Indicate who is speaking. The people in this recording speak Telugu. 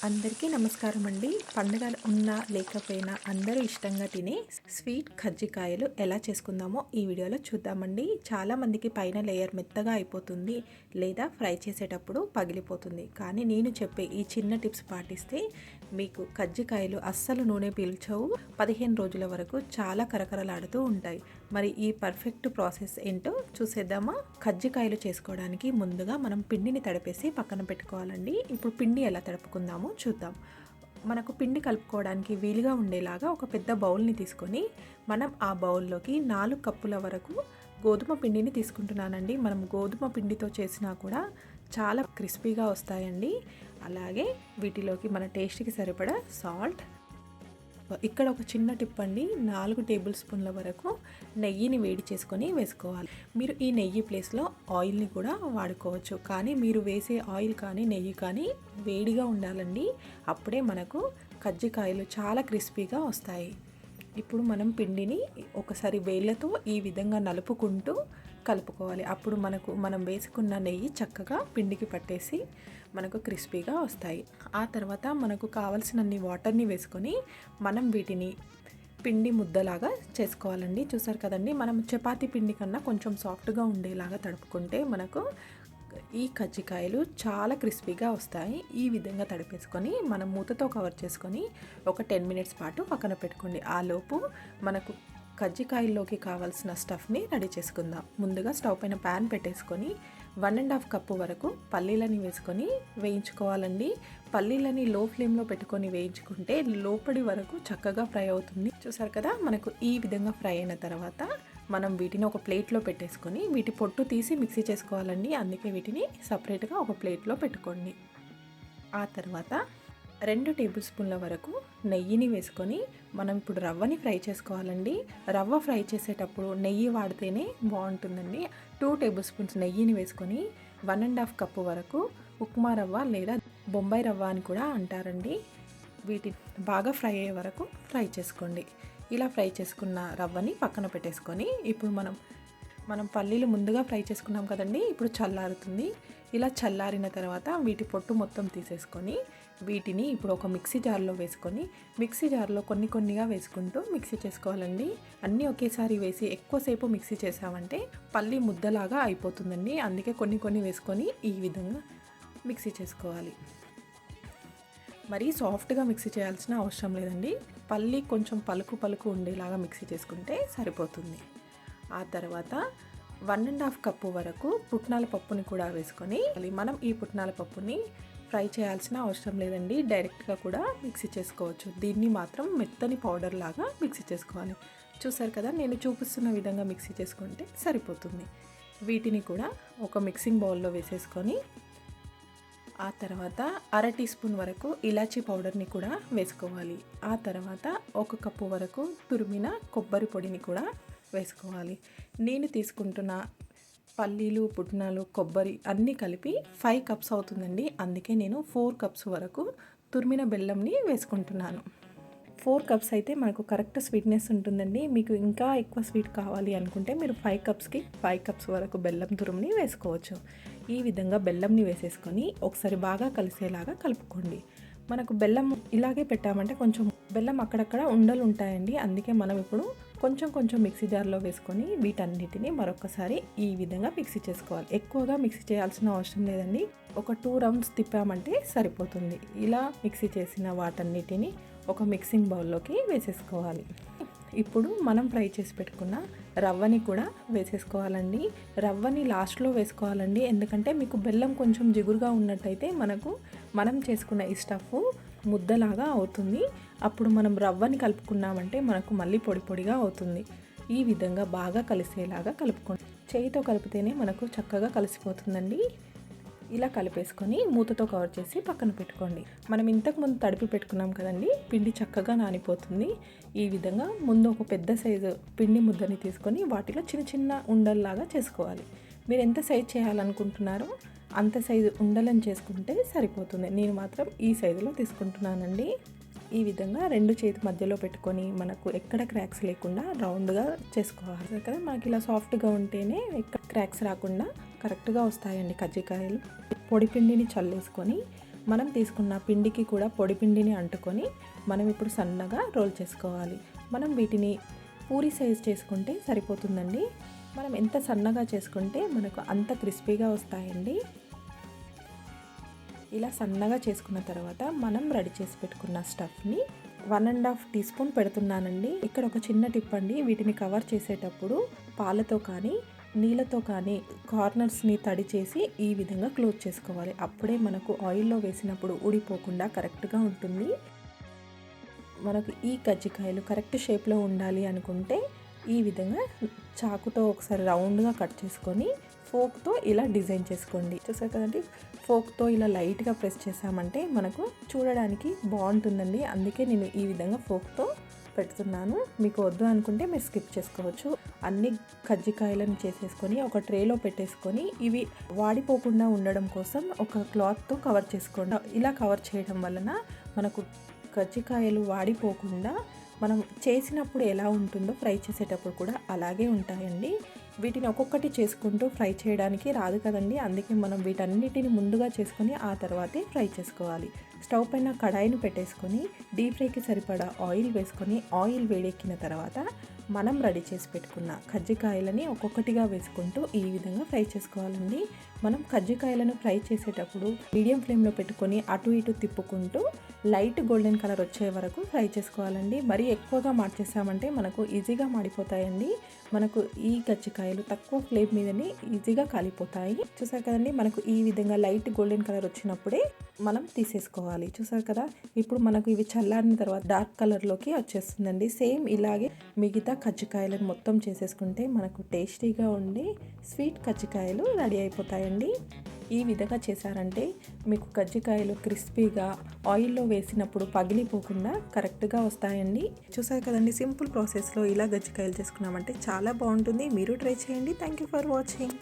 Speaker 1: అందరికీ నమస్కారం అండి. పండుగలు ఉన్నా లేకపోయినా అందరూ ఇష్టంగా తినే స్వీట్ కజ్జికాయలు ఎలా చేసుకుందామో ఈ వీడియోలో చూద్దామండి. చాలామందికి పైన లేయర్ మెత్తగా అయిపోతుంది, లేదా ఫ్రై చేసేటప్పుడు పగిలిపోతుంది. కానీ నేను చెప్పే ఈ చిన్న టిప్స్ పాటిస్తే మీకు కజ్జికాయలు అస్సలు నూనె పీల్చవు, 15 రోజుల వరకు చాలా కరకరలాడుతూ ఉంటాయి. మరి ఈ పర్ఫెక్ట్ ప్రాసెస్ ఏంటో చూసేద్దామా? కజ్జికాయలు చేసుకోవడానికి ముందుగా మనం పిండిని తడిపేసి పక్కన పెట్టుకోవాలండి. ఇప్పుడు పిండి ఎలా తడుపుకుందామో చూద్దాం. మనకు పిండి కలుపుకోవడానికి వీలుగా ఉండేలాగా ఒక పెద్ద బౌల్ని తీసుకొని మనం ఆ బౌల్లోకి 4 కప్పుల వరకు గోధుమ పిండిని తీసుకుంటున్నానండి. మనం గోధుమ పిండితో చేసినా కూడా చాలా క్రిస్పీగా వస్తాయండి. అలాగే వీటిలోకి మన టేస్ట్కి సరిపడా సాల్ట్. ఇక్కడ ఒక చిన్న టిప్ అండి, 4 టేబుల్ స్పూన్ల వరకు నెయ్యిని వేడి చేసుకొని వేసుకోవాలి. మీరు ఈ నెయ్యి ప్లేస్లో ఆయిల్ని కూడా వాడుకోవచ్చు, కానీ మీరు వేసే ఆయిల్ కానీ నెయ్యి కానీ వేడిగా ఉండాలండి. అప్పుడే మనకు కజ్జికాయలు చాలా క్రిస్పీగా వస్తాయి. ఇప్పుడు మనం పిండిని ఒకసారి వేళ్ళతో ఈ విధంగా నలుపుకుంటూ కలుపుకోవాలి. అప్పుడు మనం వేసుకున్న నెయ్యి చక్కగా పిండికి పట్టేసి మనకు క్రిస్పీగా వస్తాయి. ఆ తర్వాత మనకు కావలసినన్ని వాటర్ని వేసుకొని మనం వీటిని పిండి ముద్దలాగా చేసుకోవాలండి. చూసారు కదండి, మనం చపాతీ పిండి కన్నా కొంచెం సాఫ్ట్గా ఉండేలాగా తడుపుకుంటే మనకు ఈ కజ్జికాయలు చాలా క్రిస్పీగా వస్తాయి. ఈ విధంగా తడిపేసుకొని మనం మూతతో కవర్ చేసుకొని ఒక 10 మినిట్స్ పాటు పక్కన పెట్టుకోండి. ఆలోపు మనకు కజ్జికాయల్లోకి కావాల్సిన స్టఫ్ని రెడీ చేసుకుందాం. ముందుగా స్టవ్ పైన ప్యాన్ పెట్టేసుకొని 1.5 కప్పు వరకు పల్లీలని వేసుకొని వేయించుకోవాలండి. పల్లీలని లో ఫ్లేమ్లో పెట్టుకొని వేయించుకుంటే లోపలి వరకు చక్కగా ఫ్రై అవుతుంది. చూసారు కదా, మనకు ఈ విధంగా ఫ్రై అయిన తర్వాత మనం వీటిని ఒక ప్లేట్లో పెట్టేసుకొని వీటి పొట్టు తీసి మిక్సీ చేసుకోవాలండి. అందుకే వీటిని సపరేట్గా ఒక ప్లేట్లో పెట్టుకోండి. ఆ తర్వాత 2 టేబుల్ స్పూన్ల వరకు నెయ్యిని వేసుకొని మనం ఇప్పుడు రవ్వని ఫ్రై చేసుకోవాలండి. రవ్వ ఫ్రై చేసేటప్పుడు నెయ్యి వాడితేనే బాగుంటుందండి. 2 టేబుల్ స్పూన్స్ నెయ్యిని వేసుకొని 1.5 కప్పు వరకు ఉప్మా రవ్వ లేదా బొంబాయి రవ్వ అని కూడా అంటారండి. వీటి బాగా ఫ్రై అయ్యే వరకు ఫ్రై చేసుకోండి. ఇలా ఫ్రై చేసుకున్న రవ్వని పక్కన పెట్టేసుకొని ఇప్పుడు మనం పల్లీలు ముందుగా ఫ్రై చేసుకున్నాం కదండి, ఇప్పుడు చల్లారుతుంది. ఇలా చల్లారిన తర్వాత వీటి పొట్టు మొత్తం తీసేసుకొని వీటిని ఇప్పుడు ఒక మిక్సీ జార్లో వేసుకొని మిక్సీ జార్లో కొన్నిగా వేసుకుంటూ మిక్సీ చేసుకోవాలండి. అన్నీ ఒకేసారి వేసి ఎక్కువసేపు మిక్సీ చేసామంటే పల్లి ముద్దలాగా అయిపోతుందండి. అందుకే కొన్ని వేసుకొని ఈ విధంగా మిక్సీ చేసుకోవాలి. మరీ సాఫ్ట్గా మిక్సీ చేయాల్సిన అవసరం లేదండి. పల్లి కొంచెం పలుకు ఉండేలాగా మిక్సీ చేసుకుంటే సరిపోతుంది. ఆ తర్వాత 1.5 కప్పు వరకు పుట్నాల పప్పుని కూడా వేసుకొని మనం ఈ పుట్నాల పప్పుని ఫ్రై చేయాల్సిన అవసరం లేదండి, డైరెక్ట్గా కూడా మిక్సీ చేసుకోవచ్చు. దీన్ని మాత్రం మెత్తని పౌడర్ లాగా మిక్సీ చేసుకోవాలి. చూసారు కదా, నేను చూపిస్తున్న విధంగా మిక్సీ చేసుకుంటే సరిపోతుంది. వీటిని కూడా ఒక మిక్సింగ్ బౌల్లో వేసేసుకొని ఆ తర్వాత 1/2 టీ స్పూన్ వరకు ఇలాచీ పౌడర్ని కూడా వేసుకోవాలి. ఆ తర్వాత 1 కప్పు వరకు తురిమిన కొబ్బరి పొడిని కూడా వేసుకోవాలి. నేను తీసుకుంటున్న పల్లీలు, పుట్నాలు, కొబ్బరి అన్నీ కలిపి 5 కప్స్ అవుతుందండి. అందుకే నేను 4 కప్స్ వరకు తురిమిన బెల్లంని వేసుకుంటున్నాను. 4 కప్స్ అయితే మనకు కరెక్ట్ స్వీట్నెస్ ఉంటుందండి. మీకు ఇంకా ఎక్కువ స్వీట్ కావాలి అనుకుంటే మీరు 5 కప్స్కి 5 కప్స్ వరకు బెల్లం తురుముని వేసుకోవచ్చు. ఈ విధంగా బెల్లంని వేసేసుకొని ఒకసారి బాగా కలిసేలాగా కలుపుకోండి. మనకు బెల్లం ఇలాగే పెట్టామంటే కొంచెం బెల్లం అక్కడక్కడ ఉండలు ఉంటాయండి. అందుకే మనం ఇప్పుడు కొంచెం మిక్సీ జార్లో వేసుకొని వీటన్నిటిని మరొకసారి ఈ విధంగా మిక్సీ చేసుకోవాలి. ఎక్కువగా మిక్సీ చేయాల్సిన అవసరం లేదండి, ఒక 2 రౌండ్స్ తిప్పామంటే సరిపోతుంది. ఇలా మిక్సీ చేసిన వాటన్నిటిని ఒక మిక్సింగ్ బౌల్లోకి వేసేసుకోవాలి. ఇప్పుడు మనం ఫ్రై చేసి పెట్టుకున్న రవ్వని కూడా వేసేసుకోవాలండి. రవ్వని లాస్ట్లో వేసుకోవాలండి, ఎందుకంటే మీకు బెల్లం కొంచెం జిగురుగా ఉన్నట్టయితే మనం చేసుకున్న ఈ స్టఫ్ ముద్దలాగా అవుతుంది. అప్పుడు మనం రవ్వని కలుపుకున్నామంటే మనకు మళ్ళీ పొడిగా అవుతుంది. ఈ విధంగా బాగా కలిసేలాగా కలుపుకోండి. చేయితో కలిపితేనే మనకు చక్కగా కలిసిపోతుందండి. ఇలా కలిపేసుకొని మూతతో కవర్ చేసి పక్కన పెట్టుకోండి. మనం ఇంతకుముందు తడిపి పెట్టుకున్నాం కదండి, పిండి చక్కగా నానిపోతుంది. ఈ విధంగా ముందు ఒక పెద్ద సైజు పిండి ముద్దని తీసుకొని వాటిలో చిన్న ఉండల్లాగా చేసుకోవాలి. మీరు ఎంత సైజు చేయాలనుకుంటున్నారో అంత సైజు ఉండలని చేసుకుంటే సరిపోతుంది. నేను మాత్రం ఈ సైజులో తీసుకుంటున్నానండి. ఈ విధంగా 2 చేతి మధ్యలో పెట్టుకొని మనకు ఎక్కడ క్రాక్స్ లేకుండా రౌండ్గా చేసుకోవాలి కదా. మనకి ఇలా సాఫ్ట్గా ఉంటేనే ఎక్కడ క్రాక్స్ రాకుండా కరెక్ట్గా వస్తాయండి కజ్జికాయలు. పొడి పిండిని చల్లేసుకొని మనం తీసుకున్న పిండికి కూడా పొడి పిండిని అంటుకొని మనం ఇప్పుడు సన్నగా రోల్ చేసుకోవాలి. మనం వీటిని పూరి సైజ్ చేసుకుంటే సరిపోతుందండి. మనం ఎంత సన్నగా చేసుకుంటే మనకు అంత క్రిస్పీగా వస్తాయండి. ఇలా సన్నగా చేసుకున్న తర్వాత మనం రెడీ చేసి పెట్టుకున్న స్టఫ్ని 1.5 టీ స్పూన్ పెడుతున్నానండి. ఇక్కడ ఒక చిన్న టిప్ అండి, వీటిని కవర్ చేసేటప్పుడు పాలతో కానీ నీళ్ళతో కానీ కార్నర్స్ని తడి చేసి ఈ విధంగా క్లోజ్ చేసుకోవాలి. అప్పుడే మనకు ఆయిల్లో వేసినప్పుడు ఊడిపోకుండా కరెక్ట్గా ఉంటుంది. మనకు ఈ కజ్జికాయలు కరెక్ట్ షేప్లో ఉండాలి అనుకుంటే ఈ విధంగా చాకుతో ఒకసారి రౌండ్గా కట్ చేసుకొని ఫోక్తో ఇలా డిజైన్ చేసుకోండి. చూసారు కదండి, ఫోక్తో ఇలా లైట్గా ప్రెస్ చేసామంటే మనకు చూడడానికి బాగుంటుందండి. అందుకే నేను ఈ విధంగా ఫోక్తో పెడుతున్నాను. మీకు వద్దు అనుకుంటే మీరు స్కిప్ చేసుకోవచ్చు. అన్ని కజ్జికాయలను చేసేసుకొని ఒక ట్రేలో పెట్టేసుకొని ఇవి వాడిపోకుండా ఉండడం కోసం ఒక క్లాత్తో కవర్ చేసుకోండి. ఇలా కవర్ చేయడం వలన మనకు కజ్జికాయలు వాడిపోకుండా మనం చేసినప్పుడు ఎలా ఉంటుందో ఫ్రై చేసేటప్పుడు కూడా అలాగే ఉంటాయండి. వీటిని ఒక్కొక్కటి చేసుకుంటూ ఫ్రై చేయడానికి రాదు కదండి, అందుకే మనం వీటన్నిటిని ముందుగా చేసుకొని ఆ తర్వాతే ఫ్రై చేసుకోవాలి. స్టవ్ పైన కడాయిని పెట్టేసుకొని డీప్ ఫ్రైకి సరిపడా ఆయిల్ వేసుకొని ఆయిల్ వేడెక్కిన తర్వాత మనం రెడీ చేసి పెట్టుకున్న కజ్జికాయలని ఒక్కొక్కటిగా వేసుకుంటూ ఈ విధంగా ఫ్రై చేసుకోవాలండి. మనం కజ్జికాయలను ఫ్రై చేసేటప్పుడు మీడియం ఫ్లేమ్లో పెట్టుకొని అటు ఇటు తిప్పుకుంటూ లైట్ గోల్డెన్ కలర్ వచ్చే వరకు ఫ్రై చేసుకోవాలండి. మరీ ఎక్కువగా మార్చేసామంటే మనకు ఈజీగా మాడిపోతాయండి. మనకు ఈ కజ్జికాయలు తక్కువ ఫ్లేమ్ మీదనే ఈజీగా కాలిపోతాయి. చూసారు కదండి, మనకు ఈ విధంగా లైట్ గోల్డెన్ కలర్ వచ్చినప్పుడే మనం తీసేసుకోవాలి. చూసారు కదా, ఇప్పుడు మనకు ఇవి చల్లారిన తర్వాత డార్క్ కలర్లోకి వచ్చేస్తుందండి. సేమ్ ఇలాగే మిగతా కజ్జికాయలను మొత్తం చేసేసుకుంటే మనకు టేస్టీగా ఉండి స్వీట్ కజ్జికాయలు రెడీ అయిపోతాయండి. ఈ విధంగా చేశారంటే మీకు కజ్జికాయలు క్రిస్పీగా ఆయిల్లో వేసినప్పుడు పగిలిపోకుండా కరెక్ట్గా వస్తాయండి. చూసారు కదండి, సింపుల్ ప్రాసెస్లో ఇలా కజ్జికాయలు చేసుకున్నామంటే చాలా బాగుంటుంది. మీరు ట్రై చేయండి. Thank you for watching.